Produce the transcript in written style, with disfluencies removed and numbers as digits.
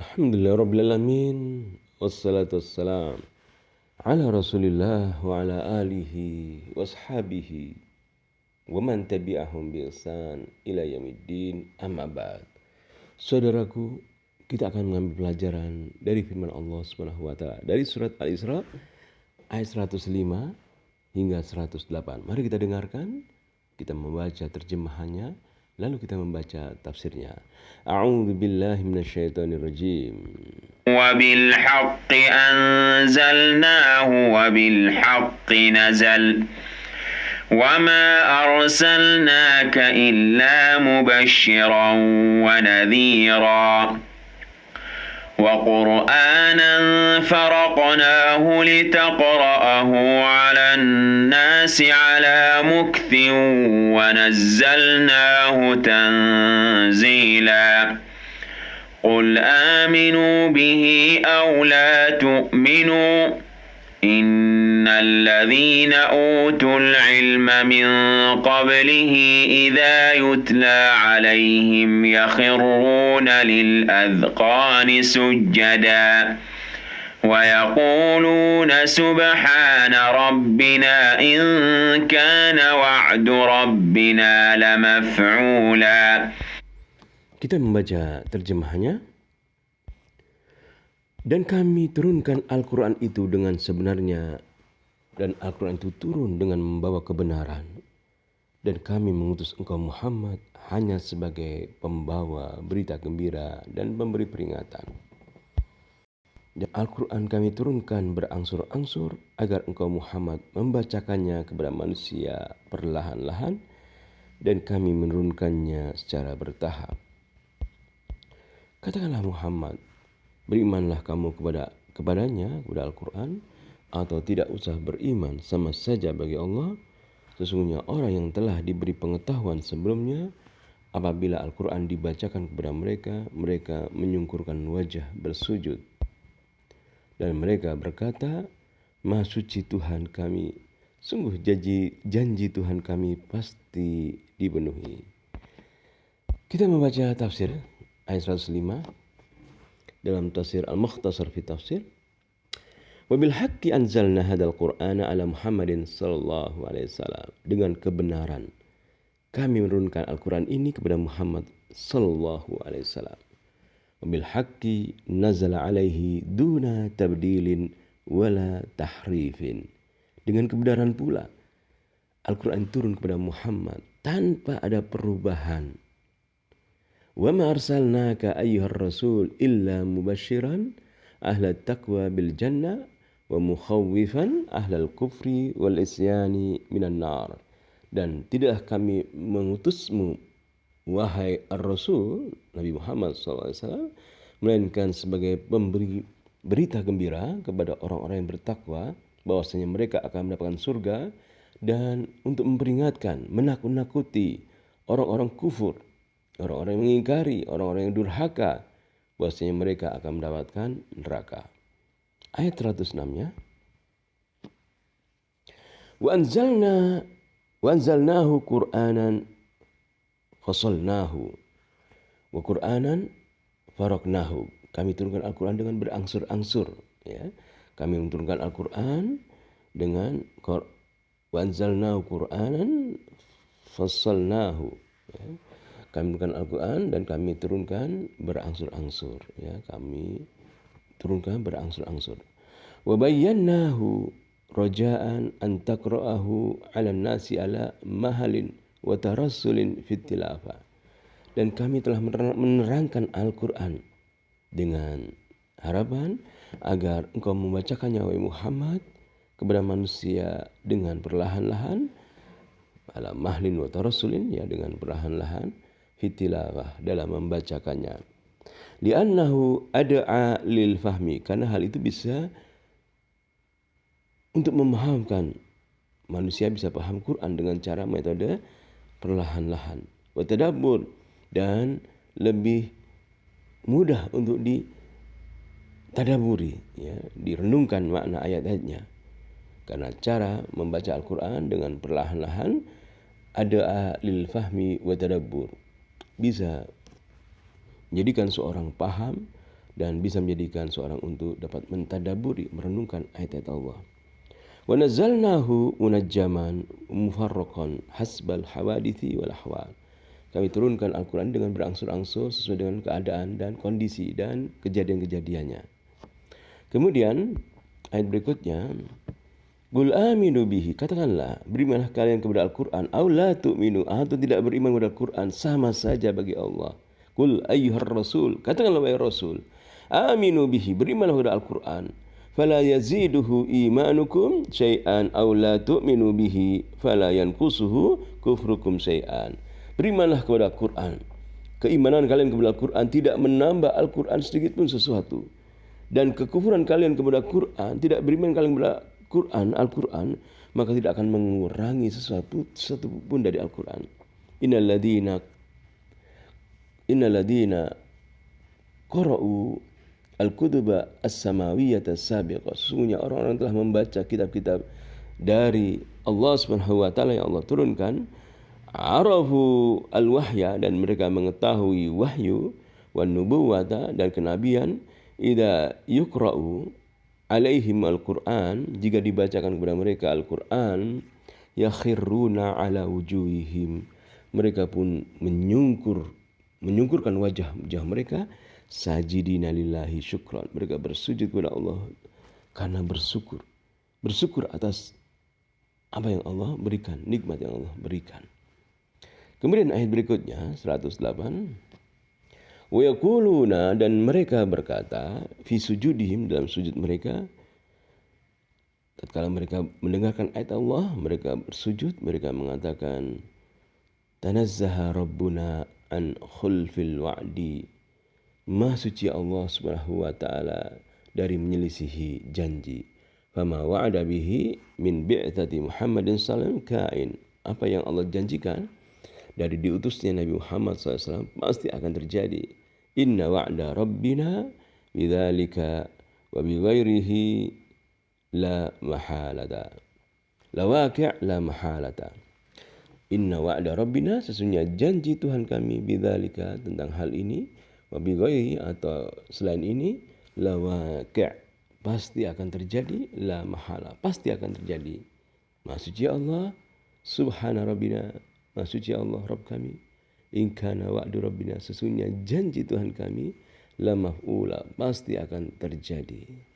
Alhamdulillah Rabbil Alamin. Wassalatu wassalam ala Rasulillah wa ala alihi wa ashabihi wa man tabi'ahum bi ihsan ila yaumiddin, amma ba'd. Saudaraku, kita akan mengambil pelajaran dari firman Allah Subhanahu wa taala dari surat Al-Isra ayat 105 hingga 108. Mari kita dengarkan, kita membaca terjemahannya, lalu kita membaca tafsirnya. A'udzu billahi minasyaitonir rajim. وبالحق أنزلناه وبالحق نزل وما أرسلناك إلا مبشرا ونذيرا وقرآنا فرقناه لتقرأه على الناس على مكث ونزلناه تنزيلا قل آمنوا به أو لا تؤمنوا إن الذين أوتوا العلم من قبله إذا يتلى عليهم يخرون للأذقان سجدا ويقولون سبحان ربنا إن كان وعد ربنا لمفعولا. Kita membaca terjemahannya. Dan kami turunkan Al-Quran itu dengan sebenarnya, dan Al-Quran itu turun dengan membawa kebenaran. Dan kami mengutus engkau Muhammad hanya sebagai pembawa berita gembira dan pemberi peringatan. Dan Al-Quran kami turunkan berangsur-angsur agar engkau Muhammad membacakannya kepada manusia perlahan-lahan, dan kami menurunkannya secara bertahap. Katakanlah Muhammad, berimanlah kamu kepadanya, kepada Al-Quran, atau tidak usah beriman, sama saja bagi Allah. Sesungguhnya orang yang telah diberi pengetahuan sebelumnya, apabila Al-Quran dibacakan kepada mereka, mereka menyungkurkan wajah bersujud. Dan mereka berkata, Maha suci Tuhan kami, sungguh janji Tuhan kami pasti dipenuhi. Kita membaca tafsir ayat 105 dalam tafsir Al-Mukhtasar fi Tafsir. Wabil haqqi anzalna hadzal Qur'ana ala Muhammadin sallallahu alaihi wasallam. Dengan kebenaran kami menurunkan Al-Quran ini kepada Muhammad sallallahu alaihi wasallam. Wabil haqqi nazala alaihi duna tabdilin wala tahrifin. Dengan kebenaran pula Al-Quran turun kepada Muhammad tanpa ada perubahan. Wa ma arsalnaka ayyuhar rasul illa mubasyiran ahlat taqwa bil jannah wa mukhawwifan ahlal kufri wal isyani minan nar. Dan tidaklah kami mengutusmu wahai ar-rasul Nabi Muhammad SAW, melainkan sebagai pemberi berita gembira kepada orang-orang yang bertakwa bahwasanya mereka akan mendapatkan surga, dan untuk memperingatkan, menakut-nakuti orang-orang kufur, orang-orang yang mengingkari, orang-orang yang durhaka, bahwasanya mereka akan mendapatkan neraka. Ayat 106-nya. Wa anzalnahu Qur'anan fasalnahu wa Qur'anan faraqnahu. Kami turunkan Al-Quran dengan berangsur-angsur, ya. Kami menurunkan Al-Quran dengan wa anzalnahu Qur'anan fasalnahu, ya. Kami turunkan Al-Quran dan kami turunkan berangsur-angsur, ya. Kami turunkan berangsur-angsur. Wa bayyanahu raja'an an taqra'ahu 'alan nasi ala mahalin wa tarassulin fit tilawah. Dan kami telah menerangkan Al-Quran dengan harapan agar engkau membacakannya wahai Muhammad kepada manusia dengan perlahan-lahan, ala mahlin wa tarassulin, ya, dengan perlahan-lahan, fitilawah, dalam membacakannya. Li'annahu ad'a lil fahmi, karena hal itu bisa untuk memahamkan, manusia bisa paham Quran dengan cara metode perlahan-lahan. Wa tadabbur, dan lebih mudah untuk ditadaburi, ya, direnungkan makna ayat-ayatnya. Karena cara membaca Al-Quran dengan perlahan-lahan ada lil fahmi wa tadabbur, bisa menjadikan seorang paham dan bisa menjadikan seorang untuk dapat mentadaburi, merenungkan ayat-ayat Allah. Wa nazzalnahu munajjaman mufarraqan hasbal hawadithi wal ahwal. Kami turunkan Al-Quran dengan berangsur-angsur sesuai dengan keadaan dan kondisi dan kejadian-kejadiannya. Kemudian ayat berikutnya, Qul aminu bihi, katakanlah berimanlah kalian kepada Al-Quran, aw la tu'minu, atau tidak beriman kepada Al-Quran, sama saja bagi Allah. Qul ayyuhar rasul, katakanlah wahai Rasul, aminu bihi, berimanlah kepada Al-Quran, fala yaziduhu imanukum syai'an aw la tu'minu bihi fala yanqusuhu kufrukum syai'an. Berimanlah kepada Al-Quran. Keimanan kalian kepada Al-Quran tidak menambah Al-Quran sedikit pun sesuatu. Dan kekufuran kalian kepada Al-Quran, tidak beriman kalian kepada Al-Quran, maka tidak akan mengurangi sesuatu pun dari Al-Quran. Innal ladina qara'u al-kutuba as-samawiyyata as-sabiqah. Sesungguhnya orang-orang telah membaca kitab-kitab dari Allah Subhanahu wa taala yang Allah turunkan, arafu al-wahya, dan mereka mengetahui wahyu, wan nubuwata, dan kenabian, idza yuqra'u alaihim al-Qur'an, jika dibacakan kepada mereka Al-Qur'an, yakhirruna ala wujuhihim, mereka pun menyungkurkan wajah mereka, sajidina lillahi syukran, mereka bersujud kepada Allah karena bersyukur atas apa yang Allah berikan, nikmat yang Allah berikan. Kemudian ayat berikutnya 108, wa yaquluna, dan mereka berkata, fi sujudihim, dalam sujud mereka, tatkala mereka mendengarkan ayat Allah, mereka bersujud, mereka mengatakan, tanazzaha rabbuna an khulfil wa'di, Maha suci Allah Subhanahu wa taala dari menyelisihi janji. Fama wa'ada bihi min bi'tsati Muhammadin sallallahu alaihi wasallam kain, apa yang Allah janjikan dari diutusnya Nabi Muhammad SAW pasti akan terjadi. Inna wa'da rabbina bidzalika wa bighairihi la mahalata. La waqi' la mahalata. Inna wa'da rabbina, sesungguhnya janji Tuhan kami, bidzalika, tentang hal ini, wa bighairihi, atau selain ini, la waqi', pasti akan terjadi, la mahala, pasti akan terjadi. Maha suci Allah, subhana rabbina, Maha suci Allah Rabb kami, in kana wa'du rabbina, sesungguhnya janji Tuhan kami, la maf'ula, pasti akan terjadi.